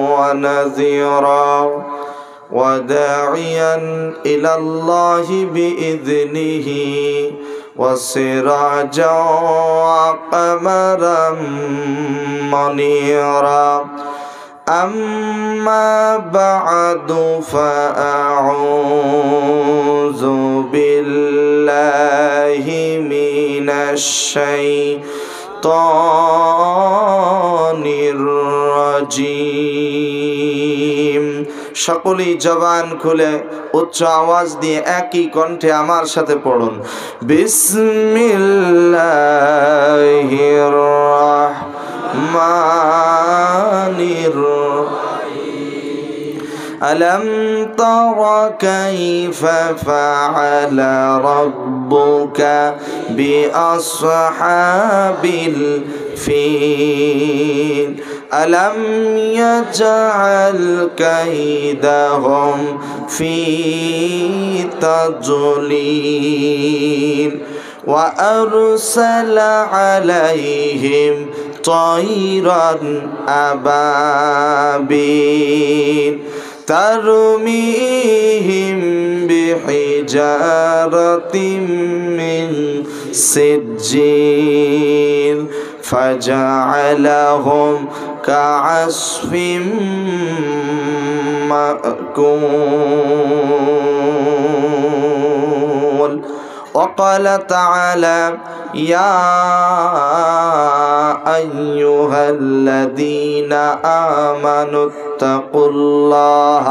ونذيرا وداعيا إلى الله بإذنه وسراجا وقمرا منيرا أما بعد فأعوذ بالله من الشيطان الرجيم। সকলেই জবান খুলে উচ্চ আওয়াজ দিয়ে একই কণ্ঠে আমার সাথে পড়ুন, বিসমিল্লাহির রাহমানির রাহিম। আলম তারা কাইফা ফাআলা রাব্বুকা বিআসহাবিল ফিল ألم يجعل كيدهم في تضليل وأرسل عليهم طيرا أبابيل ترميهم بحجارة من سجيل فجعلهم كعصف مأكول وقال تعالى يا أيها الذين آمنوا اتقوا الله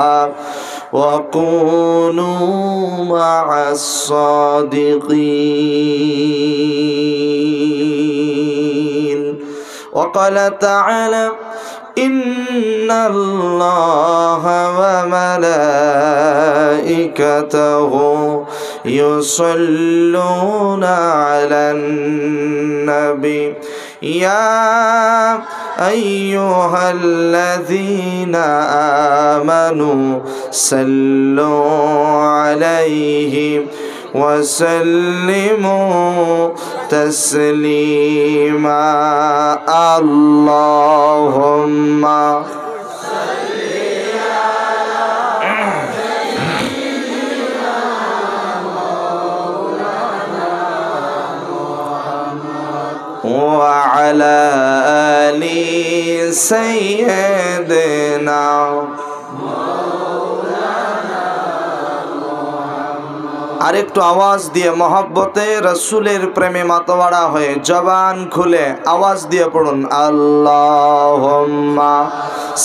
وكونوا مع الصادقين وقال تعالى إن الله وملائكته يصلون على النبي يا أيها الذين آمنوا صلوا عليه وسلموا تسليما اللهم وعلى آل سيدنا আরেকটু আওয়াজ দিয়ে মহব্বতে রাসূলের প্রেমে মাতোয়ারা হয়ে জবান খুলে আওয়াজ দিয়ে পড়ুন, আল্লাহুম্মা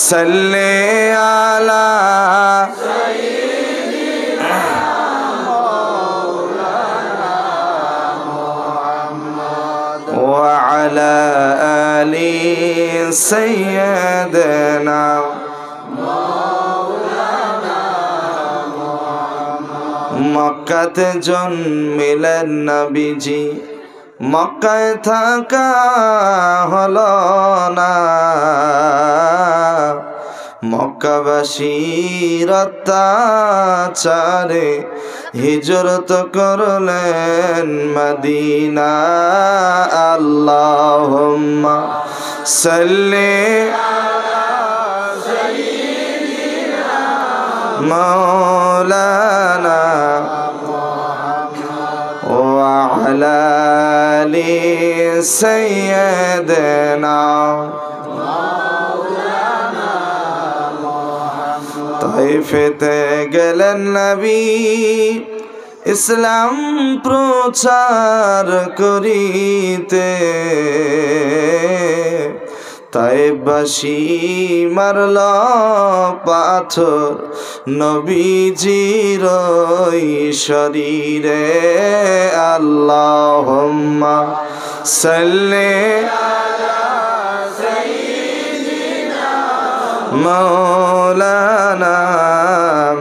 সাল্লি আলা সাইয়্যিদিনা মাওলানা মুহাম্মদ ওয়া আলা আলি সাইয়্যিদিনা মক্কাতে জন্মিলেন নবীজি, মক্কায় থাকা হলো না, মক্কাবাসীর অত্যাচারে হিজরত করলেন মদিনা। আল্লাহুম্মা সাল্লি مولانا وعلى آل سيدنا তাইফেতে গেলেন নবী ইসলাম প্রচার করিতে, তাইফবাসী মারল পাথর নবীজির শরীরে। আল্লাহুম্মা সাল্লি আলা সাইয়্যিদিনা মাওলানা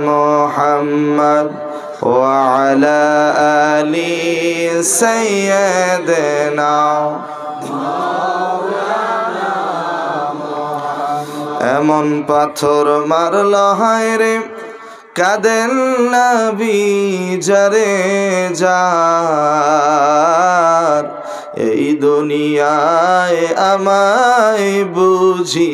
মুহাম্মদ ওয়া আলা আলি সাইয়্যিদিনা। এমন পাথর মারল হায় রে কাঁদেন নবী যারে যার, এই দুনিয়ায় আমায় বুঝি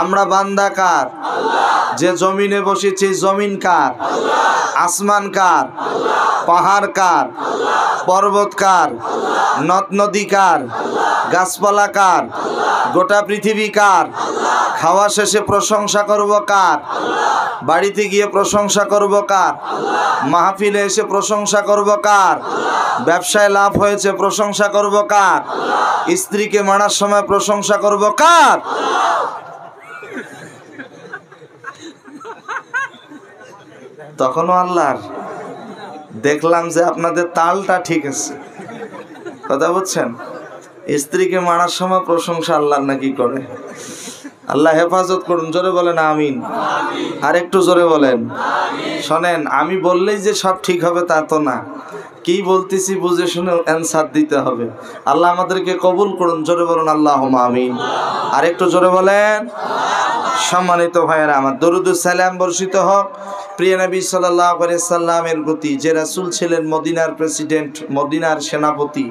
আমরা বান্দা কার? যে জমিনে বসেছি জমিন কার? আসমান কার? পাহাড় কার? পর্বত কার? নদ নদী কার? গাছপালা কার? গোটা পৃথিবী কার? খাওয়া শেষে প্রশংসা করব কার? বাড়িতে গিয়ে প্রশংসা করব কার? মাহফিলে এসে প্রশংসা করব কার? ব্যবসায় লাভ হয়েছে প্রশংসা করব কার? স্ত্রীকে মারার সময় প্রশংসা করব কার? তখনও আল্লাহর। দেখলাম যে আপনাদের তালটা ঠিক আছে, কথা বুঝছেন? স্ত্রীকে মারার সময় প্রশংসা আল্লাহর নাকি করে? আল্লাহ হেফাজত করুন, জোরে বলেন আমিন। আর একটু জোরে বলেন। শোনেন, আমি বললেই যে সব ঠিক হবে তা তো না, কি বলতেছি বুঝে শুনে অ্যান্সার দিতে হবে। আল্লাহ আমাদেরকে কবুল করুন, জোরে বলুন আল্লাহুম্মা আমিন। আর একটু জোরে বলেন। সম্মানিত ভাইয়েরা আমার, দরুদুস সালাম বর্ষিত হোক প্রিয় নবী সাল্লাল্লাহু আলাইহি সাল্লামের প্রতি, যে রাসূল ছিলেন মদিনার প্রেসিডেন্ট, মদিনার সেনাপতি,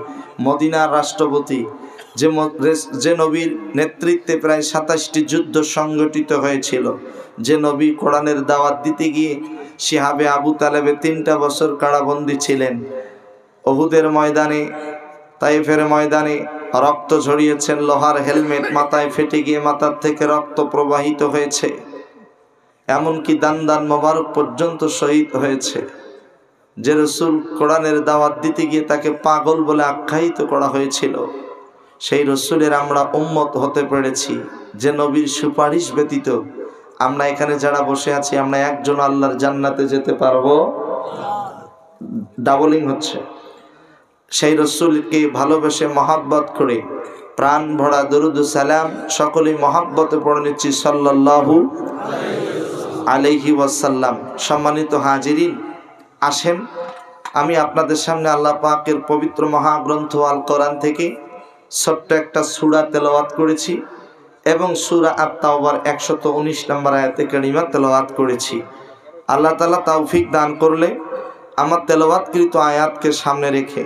মদিনার রাষ্ট্রপতি, যে নবীর নেতৃত্বে প্রায় 27টি যুদ্ধ সংগঠিত হয়েছিল, যে নবী কোরআনের দাওয়াত দিতে গিয়ে শিহাবে আবু তালেবে 3টা বছর কারাবন্দী ছিলেন, উহুদের ময়দানে, তাইফের ময়দানে রক্ত ঝরিয়েছেন, লোহার হেলমেট মাথায় ফেটে গিয়ে মাথার থেকে রক্ত প্রবাহিত হয়েছে, এমনকি দান মোবারক পর্যন্ত শহীদ হয়েছে। যে রাসূল কোরআনের দাওয়াত দিতে গিয়ে তাকে পাগল বলে আখ্যায়িত করা হয়েছিল, সেই রাসূলের আমরা উম্মত হতে পেরেছি। যে নবীর সুপারিশ ব্যতীত আমরা এখানে যারা বসে আছি, আমরা একজন আল্লাহর জান্নাতে যেতে পারবো? ডাবলিং হচ্ছে। সেই রাসূলকে ভালোবেসে মহব্বত করে প্রাণ ভরা দরুদ ও সালাম সকলেই মহব্বতে পড়ে নিচ্ছি সাল্লাল্লাহু আলাইহি ওয়াসাল্লাম। সম্মানিত হাজিরিন, আসেন আমি আপনাদের সামনে আল্লাহ পাকের পবিত্র মহাগ্রন্থ আল কোরআন থেকে ছোট্ট একটা সূরা তেলাওয়াত করেছি এবং সূরা আত-তাওবার 119 নম্বর আয়াতে কারিমা তেলাওয়াত করেছি। আল্লাহ তাআলা তৌফিক দান করলে আমার তেলাওয়াতকৃত আয়াতকে সামনে রেখে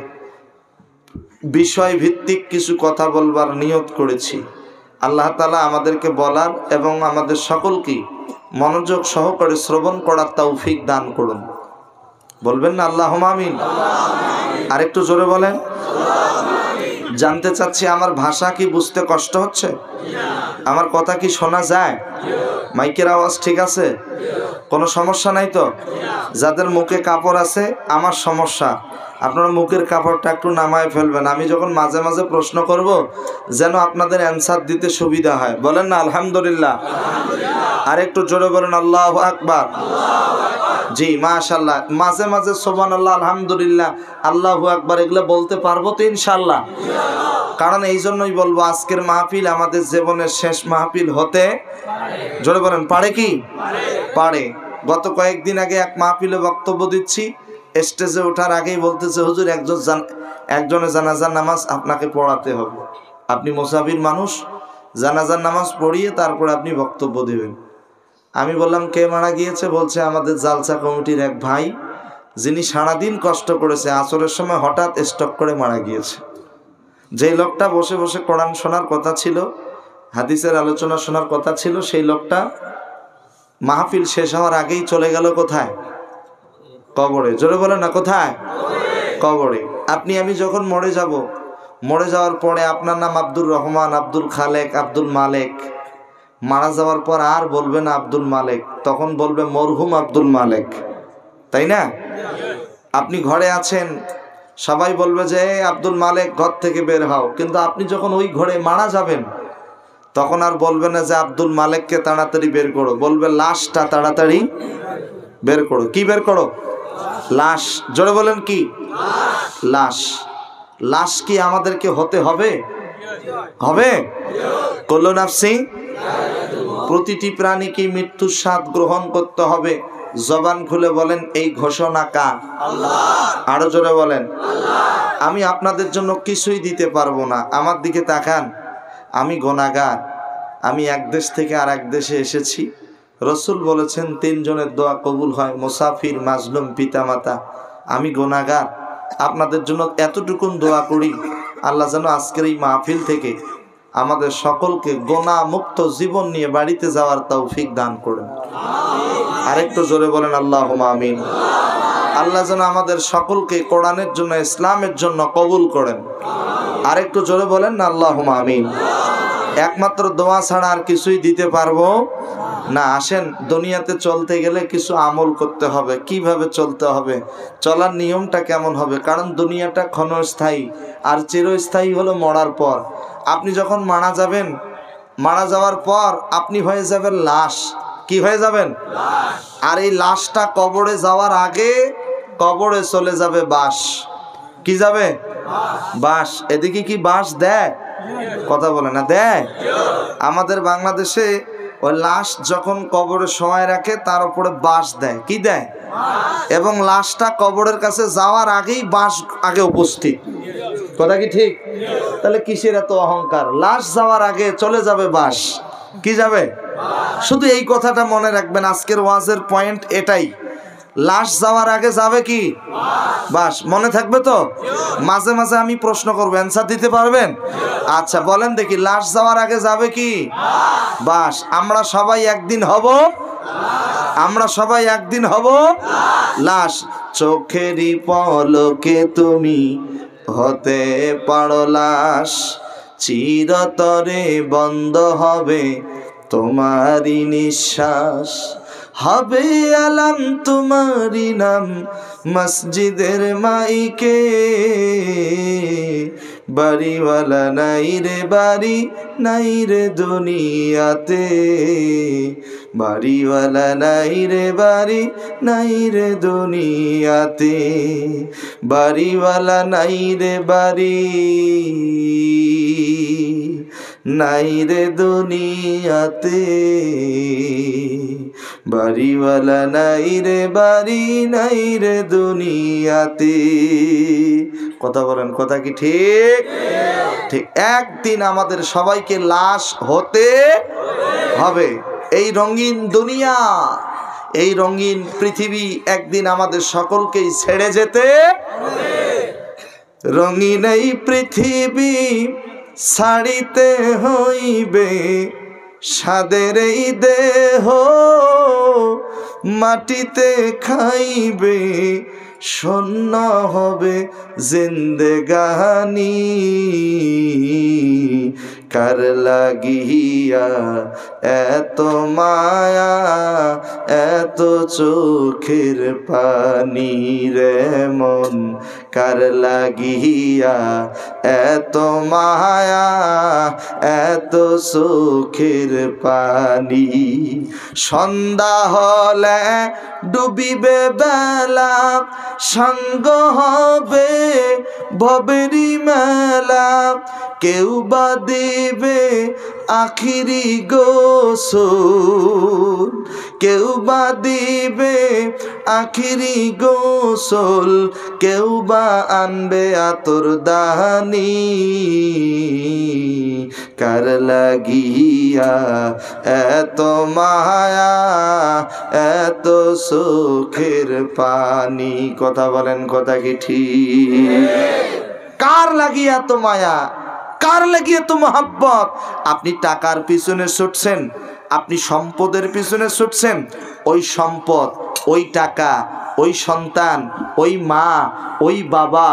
বিষয় ভিত্তিক কিছু কথা বলবার নিয়ত করেছি। আল্লাহ তাআলা আমাদেরকে বলার এবং আমাদের সকলকে মনোযোগ সহকারে শ্রবণ করার তৌফিক দান করুন। বলবেন না আল্লাহুম্মা আমিন? আরেকটু জোরে বলেন। জানতে চাচ্ছি, আমার ভাষা কি বুঝতে কষ্ট হচ্ছে? আমার কথা কি শোনা যায়? মাইকের আওয়াজ ঠিক আছে? কোনো সমস্যা নাই তো? যাদের মুখে কাপড় আছে, আমার সমস্যা, আপনারা মুখের কাপড়টা একটু নামায় ফেলবেন। আমি যখন মাঝে মাঝে প্রশ্ন করব যেন আপনাদের অ্যান্সার দিতে সুবিধা হয়। বলেন না আলহামদুলিল্লাহ? আর একটু জোরে বলেন আল্লাহু আকবার। জি মাশাআল্লাহ। মাঝে মাঝে সুবহানাল্লাহ, আলহামদুলিল্লাহ, আল্লাহু আকবার এগুলো বলতে পারবো তো ইনশাআল্লাহ? কারণ এই জন্যই বলবো, আজকের মাহফিল আমাদের জীবনের শেষ মাহফিল হতে, জোরে বলেন, পারে কি? পারে। গত কয়েকদিন আগে এক মাহফিলে বক্তব্য দিচ্ছি, স্টেজে ওঠার আগেই বলতেছে, হুজুর একজনের জানাজার নামাজ আপনাকে পড়াতে হবে, আপনি মুসাফির মানুষ, জানাজার নামাজ পড়িয়ে তারপর আপনি বক্তব্য দেবেন। আমি বললাম, কে মারা গিয়েছে? বলছে আমাদের জালসা কমিটির এক ভাই, যিনি সারাদিন কষ্ট করেছে, আসরের সময় হঠাৎ স্ট্রোক করে মারা গিয়েছে। যেই লোকটা বসে বসে কোরআন শোনার কথা ছিল, হাদিসের আলোচনা শোনার কথা ছিল, সেই লোকটা মাহফিল শেষ হওয়ার আগেই চলে গেল কোথায়? কবরে। জোরে বলেন না, কোথায়? কবরে। আপনি আমি যখন মরে যাব, মরে যাওয়ার পরে আপনার নাম আব্দুর রহমান, আব্দুল খালেক, আব্দুল মালেক, মারা যাওয়ার পর আর বলবে না আব্দুল মালেক, তখন বলবে মরহুম আব্দুল মালেক, তাই না? আপনি ঘরে আছেন, সবাই বলবে যে আব্দুল মালেক ঘর থেকে বের হও, কিন্তু আপনি যখন ওই ঘরে মারা যাবেন তখন আর বলবে না যে আব্দুল মালেককে তাড়াতাড়ি বের করো, বলবে লাশটা তাড়াতাড়ি বের করো। কি বের করো? লাশ। জোরে বলেন কি? লাশ। লাশ কি আমাদেরকে হতে হবে? হবে? কুল্লু নাফসি, প্রতিটি প্রাণীকে মৃত্যুর স্বাদ গ্রহণ করতে হবে। জবান খুলে বলেন, এই ঘোষণা কার? আল্লাহ। আরো জোরে বলেন আল্লাহ। আমি আপনাদের জন্য কিছুই দিতে পারবো না। আমার দিকে তাকান, আমি গুনাহগার, আমি এক দেশ থেকে আর এক দেশে এসেছি। রসুল বলেছেন 3 জনের দোয়া কবুল হয়, মুসাফির, মাজলুম, পিতামাতা। আমি গুনাহগার, আপনাদের জন্য এতটুকুন দোয়া করি, আল্লাহ যেন আজকের এই মাহফিল থেকে আমাদের সকলকে গোনা মুক্ত জীবন নিয়ে বাড়িতে যাওয়ার তৌফিক দান করেন। আরেকটু জোরে বলেন আল্লাহুম্মা আমিন। আল্লাহ যেন আমাদের সকলকে কোরআনের জন্য, ইসলামের জন্য কবুল করেন। আরেকটু জোরে বলেন না আল্লাহুম্মা আমিন। একমাত্র দোয়া ছাড়া আর কিছুই দিতে পারবো না। আসেন, দুনিয়াতে চলতে গেলে কিছু আমল করতে হবে। কিভাবে চলতে হবে, চলার নিয়মটা কেমন হবে, কারণ দুনিয়াটা ক্ষণস্থায়ী আর চিরস্থায়ী হলো মরার পর। আপনি যখন মারা যাবেন, মারা যাওয়ার পর আপনি হয়ে যাবেন লাশ। কি হয়ে যাবেন? আর এই লাশটা কবরে যাওয়ার আগে কবরে চলে যাবে বাঁশ। কি যাবে? বাঁশ। এদিকে কি বাঁশ দেয়? কথা বলে না, দেয়? আমাদের বাংলাদেশে ওই লাশ যখন কবরে শোয়ায় রাখে তার উপরে বাঁশ দেয়। কি দেয়? এবং লাশটা কবরের কাছে যাওয়ার আগেই বাঁশ আগে উপস্থিত। কথা কি ঠিক? তাহলে কিসের এত অহংকার? লাশ যাওয়ার আগে চলে যাবে বাঁশ। কি যাবে? শুধু এই কথাটা মনে রাখবেন, আজকের ওয়াজের পয়েন্ট এটাই। লাশ যাওয়ার আগে যাবে কি? বাস। মনে থাকবে তো? মাঝে মাঝে আমি প্রশ্ন করবো, অ্যান্সার দিতে পারবেন? আচ্ছা বলেন দেখি, লাশ যাওয়ার আগে যাবে কি? বাস। আমরা সবাই একদিন হব, আমরা সবাই একদিন হব লাশ। চোখেরই পলকে তুমি হতে পারো লাশ, চিরতরে বন্ধ হবে তোমারই নিঃশ্বাস। হবে আলাম তোমারি নাম মসজিদের মাইকে, বাড়িওয়ালা নাই রে বাড়ি, নাই রে দুনিয়াতে, বাড়িওয়ালা নাই রে বাড়ি, নাই রে দুনিয়াতে, বাড়িওয়ালা নাই রে বাড়ি, নাই রে দুনিয়াতে, বাড়িওয়ালা নাই রে বাড়ি, নাই রে দুনিয়াতে। কথা বলেন, কথা কি ঠিক? ঠিক। একদিন আমাদের সবাইকে লাশ হতে হবে। এই রঙিন দুনিয়া, এই রঙিন পৃথিবী একদিন আমাদের সকলকেই ছেড়ে যেতে। রঙিন এই পৃথিবী ছাড়িতে হইবে, সাদের এই দেহ মাটিতে খাইবে, শূন্য হবে জিন্দেগানি, কার লাগিয়া এত মায়া, এত চোখের পানি রে মন, কার লাগিয়া এত মায়া, এত চোখের পানি। সন্ধ্যা হলে ডুবিবে বেলা, সঙ্গ হবে ভবেরি মেলা, কেউ বা দিবে আখিরি গোসল, কেউ বা দিবে আখিরি গোসল, কেউ বা আনবে আতর দানি, কার লাগিয়া এত মায়া, এত চোখের পানি। কথা বলেন, কথা কি ঠিক? কার লাগিয়া এত মায়া, কার লাগিয়ে তো মহব্বত? আপনি টাকার পিছনে ছুটছেন, আপনি সম্পদের পিছনে ছুটছেন, ওই সম্পদ, ওই টাকা, ওই সন্তান, ওই মা, ওই বাবা,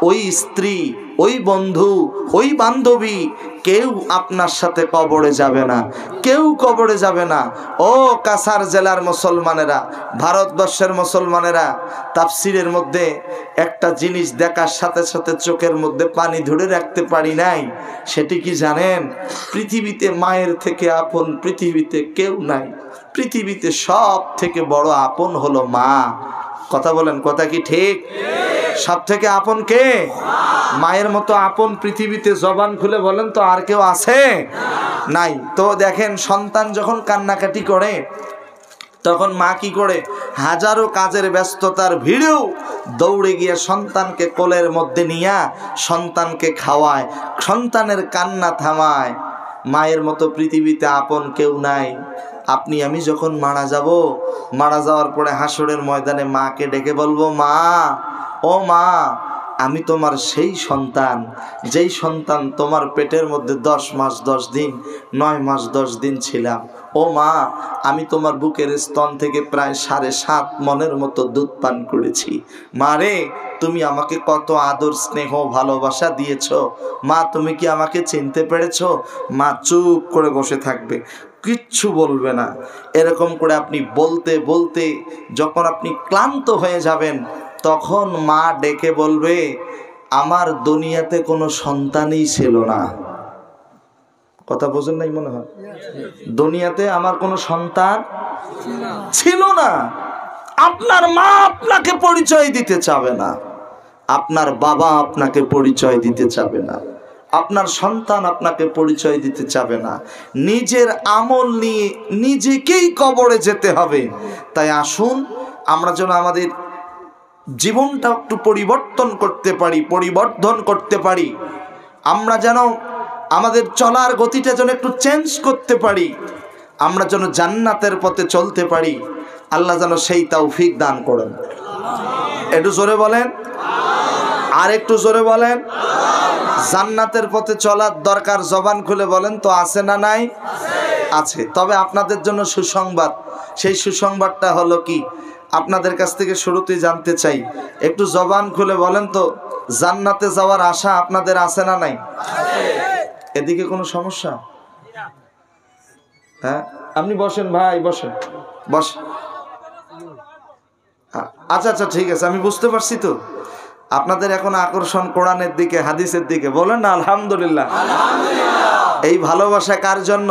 ওই স্ত্রী, ওই বন্ধু, ওই বান্ধবী, কেউ আপনার সাথে কবরে যাবে না, কেউ কবরে যাবে না। ও কাছাড় জেলার মুসলমানেরা, ভারতবর্ষের মুসলমানেরা, তাফসিরের মধ্যে একটা জিনিস দেখার সাথে সাথে চোখের মধ্যে পানি ধরে রাখতে পারি নাই। সেটি কি জানেন? পৃথিবীতে মায়ের থেকে আপন পৃথিবীতে কেউ নাই। পৃথিবীতে সব থেকে বড় আপন হলো মা। কথা বলেন, কথা কি ঠিক? সব থেকে আপন কে? মায়ের মতো আপন পৃথিবীতে জবান খুলে বলেন তো আর কেউ আছে? নাই। তো দেখেন, সন্তান যখন কান্নাকাটি করে তখন মা কি করে? হাজারো কাজের ব্যস্ততার ভিড়েও দৌড়ে গিয়ে সন্তানকে কোলের মধ্যে নিয়ে সন্তানকে খাওয়ায়, সন্তানের কান্না থামায়। মায়ের মতো পৃথিবীতে আপন কেউ নাই। আপনি আমি যখন মারা যাব, মারা যাওয়ার পরে হাসরের ময়দানে মাকে ডেকে বলবো, মা, ও মা, আমি তোমার সেই সন্তান যেই সন্তান তোমার পেটের মধ্যে 10 মাস 10 দিন 9 মাস 10 দিন ছিলাম। ও মা, আমি তোমার বুকের স্তন থেকে প্রায় 7.5 মনের মতো দুধ পান করেছি। মা রে, তুমি আমাকে কত আদর স্নেহ ভালোবাসা দিয়েছো। মা, তুমি কি আমাকে চিনতে পেরেছো? মা চুপ করে বসে থাকবে, কিচ্ছু বলবে না। এরকম করে আপনি বলতে বলতে যখন আপনি ক্লান্ত হয়ে যাবেন, তখন মা ডেকে বলবে, আমার দুনিয়াতে কোনো সন্তানই ছিল না। কথা বোঝেন নাই মনে হয়? দুনিয়াতে আমার কোনো সন্তান ছিল না। আপনার মা আপনাকে পরিচয় দিতে চাবে না, আপনার বাবা আপনাকে পরিচয় দিতে চাবে না, আপনার সন্তান আপনাকে পরিচয় দিতে চাবে না। নিজের আমল নিয়ে নিজেকেই কবরে যেতে হবে। তাই আসুন আমরা যেন আমাদের জীবনটা একটু পরিবর্তন করতে পারি, পরিবর্ধন করতে পারি। আমরা যেন আমাদের চলার গতিটা যেন একটু চেঞ্জ করতে পারি, আমরা যেন জান্নাতের পথে চলতে পারি। আল্লাহ যেন সেই তৌফিক দান করেন। একটু জোরে বলেন, আর একটু জোরে বলেন। জান্নাতের পথে চলার দরকার, জবান খুলে বলেন তো, আছে না নাই? আছে। তবে আপনাদের জন্য সুসংবাদ। সেই সুসংবাদটা হলো কি, আপনাদের কাছ থেকে শুরুতেই জানতে চাই, একটু জবান খুলে বলেন তো, জান্নাতে যাওয়ার আশা আপনাদের আছে না নাই? এদিকে কোনো সমস্যা? হ্যাঁ, আপনি বসেন ভাই, বসেন, বসেন। আচ্ছা আচ্ছা, ঠিক আছে, আমি বুঝতে পারছি তো আপনাদের এখন আকর্ষণ কোরআনের দিকে, হাদিসের দিকে। বলেন না আলহামদুলিল্লাহ। এই ভালোবাসা কার জন্য?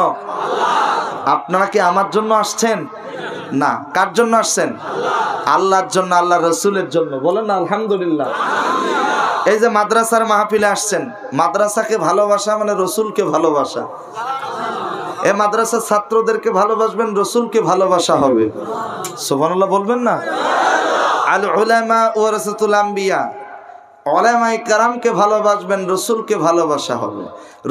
আপনারা কি আমার জন্য আসছেন? না, কার জন্য আসছেন? আল্লাহর জন্য, আল্লাহ রসুলের জন্য। বলেন না আলহামদুলিল্লাহ। এই যে মাদ্রাসার মাহফিলে আসছেন, মাদ্রাসাকে ভালোবাসা মানে রসুলকে ভালোবাসা। এই মাদ্রাসার ছাত্রদেরকে ভালোবাসবেন, রসুলকে ভালোবাসা হবে। সুবহানাল্লাহ বলবেন না? আল উলামা ওয়ারাসাতুল আম্বিয়া, উলামায়ে কেরামকে ভালোবাসবেন, রসুলকে ভালোবাসা হবে।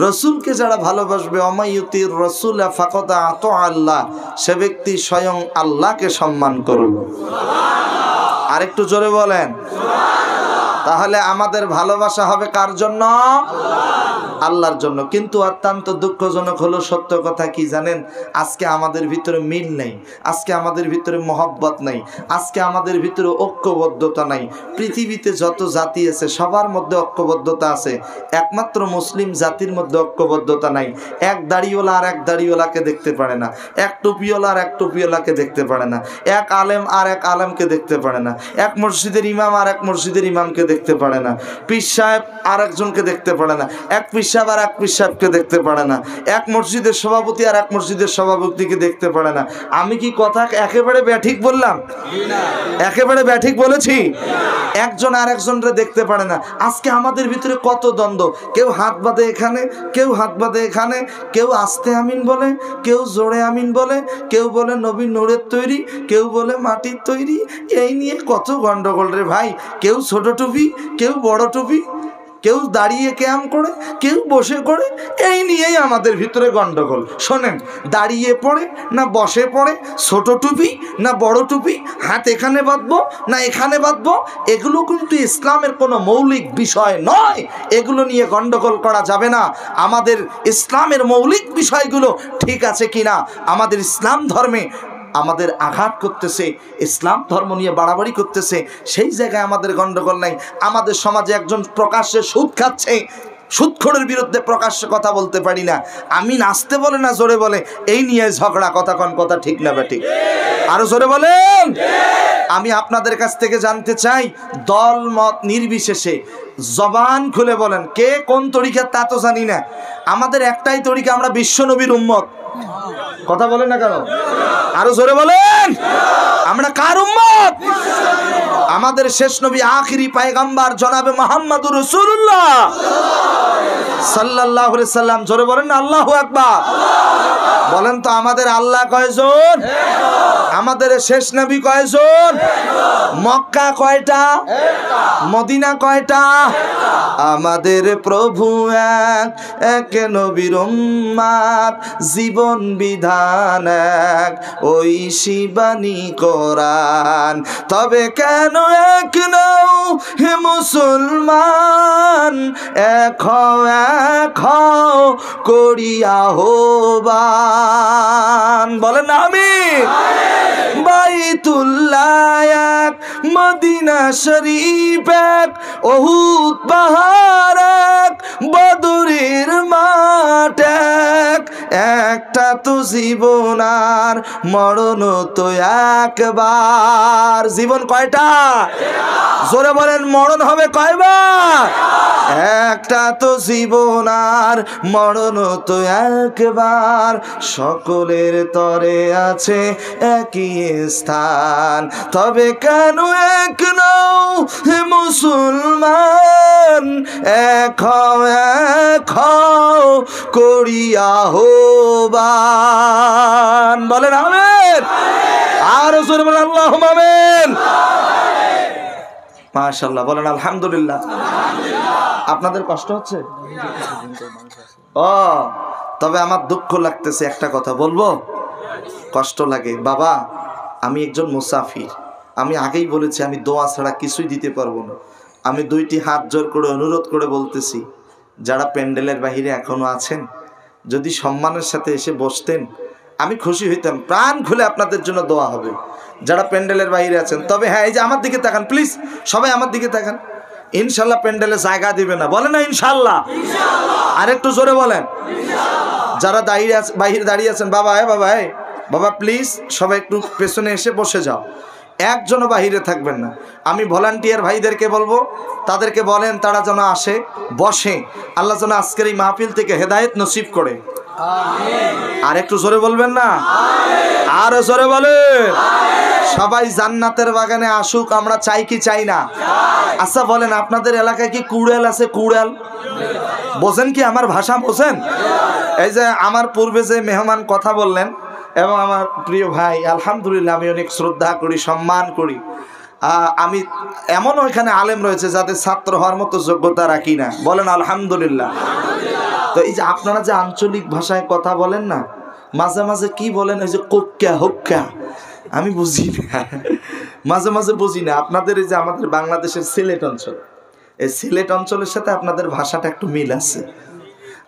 রসুলকে যারা ভালোবাসবে, অমাইয়ুতির রাসূল ফাকাদ আতা আল্লাহ, সে ব্যক্তি স্বয়ং আল্লাহকে সম্মান করবে। আরেকটু জোরে বলেন। তাহলে আমাদের ভালোবাসা হবে কার জন্য? আল্লাহর জন্য। কিন্তু অত্যন্ত দুঃখজনক হলো, সত্য কথা কি জানেন, আজকে আমাদের ভিতরে মিল নেই, আজকে আমাদের ভিতরে মহব্বত নেই, আজকে আমাদের ভিতরে ঐক্যবদ্ধতা নাই। পৃথিবীতে যত জাতি আছে সবার মধ্যে ঐক্যবদ্ধতা আছে, একমাত্র মুসলিম জাতির মধ্যে ঐক্যবদ্ধতা নাই। এক দাড়িওয়ালা আর এক দাড়িওয়ালাকে দেখতে পারে না, এক টুপিওয়ালা আর এক টুপিওয়ালাকে দেখতে পারে না, এক আলেম আর এক আলেমকে দেখতে পারে না, এক মসজিদের ইমাম আর এক মসজিদের ইমামকে দেখতে পারে না, পীর সাহেব আর একজনকে দেখতে পারে না, এক পীর সাহেব আর এক পীর সাহেবকে দেখতে পারে না, এক মসজিদের সভাপতি আর এক মসজিদের সভাপতিকে দেখতে পারে না। আমি কি কথা একেবারে ব্যাঠিক বললাম? একেবারে ব্যাঠিক বলেছি? একজন আর একজনকে দেখতে পারে না। আজকে আমাদের ভিতরে কত দ্বন্দ্ব, কেউ হাত বাঁধে এখানে, কেউ হাত বাঁধে এখানে, কেউ আস্তে আমিন বলে, কেউ জোরে আমিন বলে, কেউ বলে নবী নূরের তৈরি, কেউ বলে মাটির তৈরি। এই নিয়ে কত গন্ডগোল রে ভাই। কেউ ছোট টুপি, কেউ বড় টুপি, কেউ দাঁড়িয়ে ক্যাম করে, কেউ বসে করে, এই নিয়েই আমাদের ভিতরে গন্ডগোল। শোনেন, দাঁড়িয়ে পড়ে না বসে পড়ে, ছোট টুপি না বড় টুপি, হাত এখানে বাঁধবো না এখানে বাঁধবো, এগুলো কিন্তু ইসলামের কোনো মৌলিক বিষয় নয়। এগুলো নিয়ে গন্ডগোল করা যাবে না। আমাদের ইসলামের মৌলিক বিষয়গুলো ঠিক আছে কিনা, আমাদের ইসলাম ধর্মে আমাদের আঘাত করতেছে, ইসলাম ধর্ম নিয়ে বাড়াবাড়ি করতেছে, সেই জায়গায় আমাদের গন্ডগোল নাই। আমাদের সমাজে একজন প্রকাশ্যে সুদ খাচ্ছে, সুদখোরের বিরুদ্ধে প্রকাশ্যে কথা বলতে পারি না, আমি নাচতে বলে না জোরে বলে, এই নিয়ে ঝগড়া। কথা কোন কথা ঠিক না বেঠিক? আরো জোরে বলেন। আমি আপনাদের কাছ থেকে জানতে চাই, দল মত নির্বিশেষে জবান খুলে বলেন, কে কোন তরিকা তা তো জানি না, আমাদের একটাই তরিকা, আমরা বিশ্ব নবীর উম্মত। কথা বলেন না কেন? আরো জোরে বলেন। আমরা কার উম্মত? আমাদের শেষ নবী আখিরি পয়গম্বর জনাবে মুহাম্মদুর রাসূলুল্লাহ সাল্লাল্লাহু আলাইহি সাল্লাম। জোরে বলেন না আল্লাহু আকবার। বলেন তো আমাদের আল্লাহ কয়জন? আমাদের শেষ নবী কয়জন? মক্কা কয়টা? মদিনা কয়টা? আমাদের প্রভু এক, এক নবীর উম্মত, জীবন বিধান এক, ওই শিবানী কোরআন। তবে কেন এক নও হে মুসলমান, এক হও করিয়া আহ্বান। বলেন আমিন। বাইতুল্লাহ এক, মদিনা শরীফ এক, উহুদ পাহাড় এক, বদরের মাঠ এক, একটা তো জীবন আর মরণ তো একবার। জীবন কয়টা? জোরে বলেন, মরণ হবে কয়বার? একটা তো জীবন আর মরণ তো একবার, সকলের তরে আছে একই স্থান। তবে কেন এক নও হে মুসলমান, এক হও করিয়া আহ্বান। বলেন আমিন। আর জোরে বলেন আল্লাহুম্মা আমিন। মাশাআল্লাহ, বলেন আলহামদুলিল্লাহ। আপনাদের কষ্ট হচ্ছে? ও, তবে আমার দুঃখ লাগতেছে, একটা কথা বলবো, কষ্ট লাগে। বাবা, আমি একজন মুসাফির, আমি আগেই বলেছি আমি দোয়া ছাড়া কিছুই দিতে পারবো না। আমি দুইটি হাত জোর করে অনুরোধ করে বলতেছি, যারা প্যান্ডেলের বাহিরে এখনো আছেন, যদি সম্মানের সাথে এসে বসতেন আমি খুশি হইতাম। প্রাণ খুলে আপনাদের জন্য দোয়া হবে যারা প্যান্ডেলের বাইরে আছেন। তবে হ্যাঁ, এই যে আমার দিকে তাকান প্লিজ, সবাই আমার দিকে তাকান। ইনশাল্লাহ প্যান্ডেলে জায়গা দিবে না, বলেন না ইনশাল্লাহ? আর একটু জোরে বলেন। যারা বাইরে দাঁড়িয়ে আছেন, বাবা বাবা বাবা প্লিজ সবাই একটু পেছনে এসে বসে যাও, একজনও বাহিরে থাকবেন না। আমি ভলান্টিয়ার ভাইদেরকে বলবো, তাদেরকে বলেন তারা যেন আসে, বসে। আল্লাহ যেন আজকের এই মাহফিল থেকে হেদায়েত নসিব করে। আর একটু জোরে বলবেন না? আরো জোরে বলেন। সবাই জান্নাতের বাগানে আসুক, আমরা চাই কি চাই না? আচ্ছা বলেন, আপনাদের এলাকায় কি কুড়াল আছে? কুড়াল বোঝেন কি? আমার ভাষা বোঝেন? এই যে আমার পূর্বে যে মেহমান কথা বললেন, এবং আমার প্রিয় ভাই, আলহামদুলিল্লাহ আমি অনেক শ্রদ্ধা করি, সম্মান করি। আমি এমনও এখানে আলেম রয়েছে যাদের ছাত্র হওয়ার মতো যোগ্যতা রাখি না, বলেন আলহামদুলিল্লাহ। তো এই যে আপনারা যে আঞ্চলিক ভাষায় কথা বলেন না, মাঝে মাঝে কি বলেন, এই যে কোক্কা হোক্কা, আমি বুঝি না, মাঝে মাঝে বুঝি না। আপনাদের এই যে আমাদের বাংলাদেশের সিলেট অঞ্চল, এই সিলেট অঞ্চলের সাথে আপনাদের ভাষাটা একটু মিল আছে।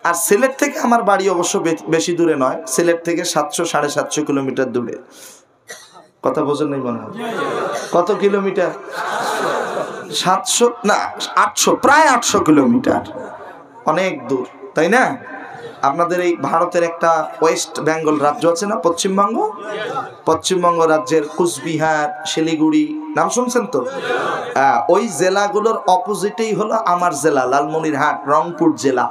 আর সিলেট থেকে আমার বাড়ি অবশ্য বেশি দূরে নয়, সিলেট থেকে 700-750 কিলোমিটার দূরে। কথা বোঝেন নাই মনে হয়? কত কিলোমিটার? 700 না 800, প্রায় 800 কিলোমিটার, অনেক দূর, তাই না? আপনাদের এই ভারতের একটা ওয়েস্ট বেঙ্গল রাজ্য আছে না, পশ্চিমবঙ্গ? পশ্চিমবঙ্গ রাজ্যের কুচবিহার, শিলিগুড়ি নাম শুনছেন তো? ওই জেলাগুলোর অপোজিটেই হলো আমার জেলা লালমনিরহাট, রংপুর জেলা।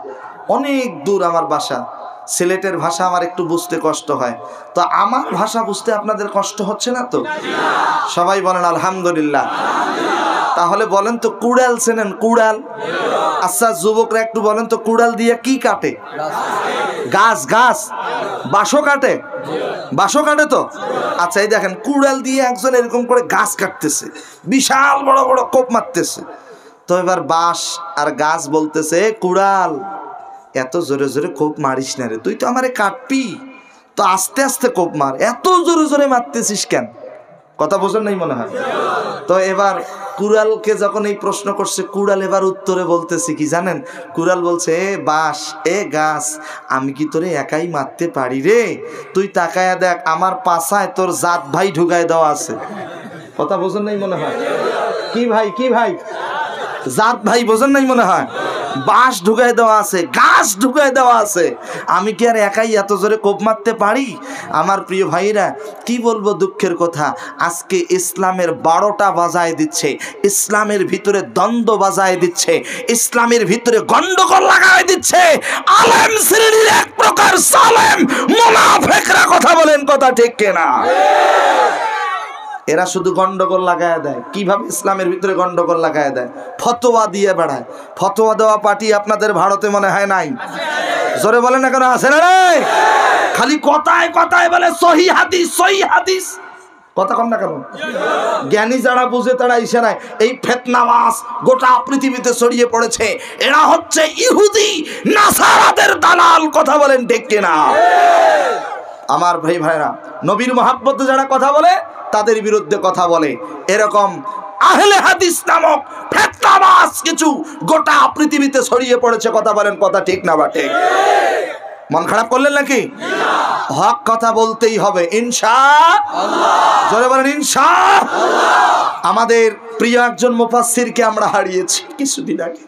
অনেক দূর আমার বাসা। সিলেটের ভাষা আমার একটু বুঝতে কষ্ট হয়, তো আমার ভাষা বুঝতে আপনাদের কষ্ট হচ্ছে না তো? সবাই বলেন আলহামদুলিল্লাহ। তাহলে বলেন তো, কুড়াল চেনেন? কুড়াল? আচ্ছা যুবকরা একটু বলেন তো, কুড়াল দিয়ে কি কাটে? গাছ। গাছ বাঁশও কাটে? বাঁশও কাটে তো। আচ্ছা এই দেখেন, কুড়াল দিয়ে একজন এরকম করে গাছ কাটতেছে, বিশাল বড় বড় কোপ মারতেছে। তো এবার বাঁশ আর গাছ বলতেছে, কুড়াল এত জোরে জোরে কোপ মারিস না রে, তুই তো আমারে কাটবি, তো আস্তে আস্তে কোপ মার, এত জোরে জোরে মারতেছিস কেন? কথা বোঝেন নাই মনে হয়? তো এবার কুড়ালকে যখন এই প্রশ্ন করছে, কুড়াল এবার উত্তরে বলতেছে কি জানেন? কুড়াল বলছে, এ বাঁশ, এ গাছ, আমি কি তোরে একাই মারতে পারি রে? তুই তাকায়া দেখ, আমার পাছায় তোর জাত ভাই ঢুকায় দেওয়া আছে। কথা বোঝেন নাই মনে হয়? কি ভাই? কি ভাই? জাত ভাই বোঝেন নাই মনে হয়? বাঁশ ঢুকায় দেওয়া আছে, গাছ ঢুকায় দেওয়া আছে। আমি কি আর একাই এত জোরে কোপ মারতে পারি? আমার প্রিয় ভাইরা, কি বলবো দুঃখের কথা, আজকে ইসলামের 12টা বাজায় দিচ্ছে, ইসলামের ভিতরে দ্বন্দ্ব বাজায় দিচ্ছে, ইসলামের ভিতরে গন্ডগোল লাগায় দিচ্ছে আলেম শ্রেণীর এক প্রকার সালেম মুনাফিকরা। কথা বলেন, কথা ঠিক কিনা? এরা শুধু গন্ডগোল লাগায় দেয়। কিভাবে ইসলামের ভিতরে গন্ডগোল লাগায় দেয়? ফতোয়া দিয়ে বেড়ায়। ফতোয়া দেওয়া পার্টি আপনাদের ভারতে মনে হয় নাই? জোরে বলেন না কেন, আছে না? নাই, খালি কথায় কথায় বলে সহি হাদিস, সহি হাদিস। কথা কম না কেন? জ্ঞানী যারা বুঝে তারা ইশারায় এই ফিতনাবাজ গোটা পৃথিবীতে ছড়িয়ে পড়েছে, এরা হচ্ছে ইহুদি নাসারাদের দালাল। কথা বলেন ঠিক কিনা? আমার ভাই ভাইরা, নবীর মহাব্বতে যারা কথা বলে তাদের বিরুদ্ধে কথা বলে, এরকম আহলে হাদিস নামক ফিতনাবাজ কিছু গোটা পৃথিবীতে ছড়িয়ে পড়েছে। কথা বলেন, কথা ঠিক না বা ঠিক? মন খারাপ করলেন নাকি? হক কথা বলতেই হবে ইনশাআল্লাহ। জোরে বলেন ইনশাআল্লাহ। আমাদের প্রিয় একজন মুফাসসিরকে আমরা হারিয়েছি কিছুদিন আগে।